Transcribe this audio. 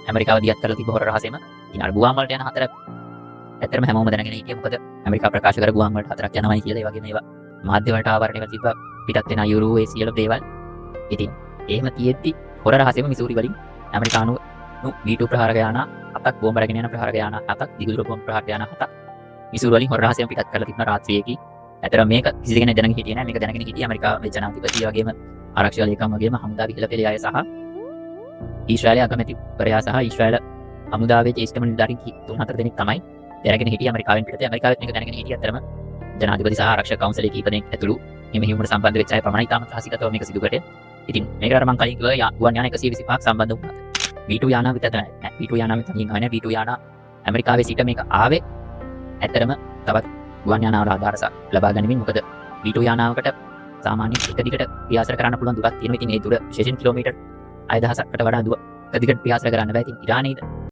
ඇමරිකාව දියත් කරලා තිබ්බ හොර රහසෙම ඉතින් අර ගුවන් වලට යන හතර ඇත්තටම හැමෝම දැනගෙන හිටියේ මොකද ඇමරිකාව ප්‍රකාශ කර ගුවන් වලට හතරක් යනවායි කියලා. ඒ වගේම ඒවා මාධ්‍ය වලට ආවරණය වෙලා තිබ්බා පිටත් වෙන යුරු ඒ සියලු දේවල්. ඉතින් එහෙම තියෙද්දි හොර රහසෙම මිසූරි වලින් ඇමරිකානු V2 ප්‍රහාරක යාන 7ක් බෝම්බ රැගෙන යන ප්‍රහාරක යාන 7ක් දිගුදුර බෝම්බ ප්‍රහාරක යාන 7ක් මිසූරි වලින් හොර රහසෙම පිටත් කරලා තිබුණා රාත්‍රියේදී. ඇතර මේක කිසි කෙනෙක් දැනගෙන හිටියේ නැහැ. මේක දැනගෙන හිටියේ ඇමරිකාවේ ජනාධිපති වගේම ආරක්ෂක ලේකම් වගේම හමුදාවේ ඉහළ පෙළේ අය සහ ඊශ්‍රායලයේ අගමැතිවරයා සහ ඊශ්‍රායල හමුදාවේ ජ්‍යෙෂ්ඨ නිලධාරීන් 3-4 දෙනෙක් තමයි දැනගෙන හිටියේ ඇමරිකාවෙන් පිටත. ඇමරිකාවෙත් මේක දැනගෙන හිටියේ අතරම ජනාධිපති සහ ආරක්ෂක කවුන්සිලයේ කීප දෙනෙක් ඇතුළු මේ මෙහෙයුමට සම්බන්ධ වෙච්ච අය පමණයි තාම රහසිගතව මේක සිදු කරේ. ඉතින් මේකට අර මම කලින් කිව්වා ගුවන් යාන 125ක් සම්බන්ධ වුණා. V2 යාන විතර නෑ. V2 යාන තනියෙන් නෑ. V2 යාන ඇමරිකාවේ සිට මේක ආවේ ඇත්තරම තවත් ගුවන් යානාවල ආධාර ලබා ගැනීමෙන්. මොකද V2 යානාවකට සාමාන්‍යයෙන් එක දිගට ප්‍රයාස කරන්න පුළුවන් දුරක් තියෙනවා. ඉතින් ඒ දුර විශේෂයෙන් කිලෝමීටර් 6000කට වඩා දුර එක දිගට ප්‍රයාස කරන්න බෑ. ඉතින් ඉරානයේ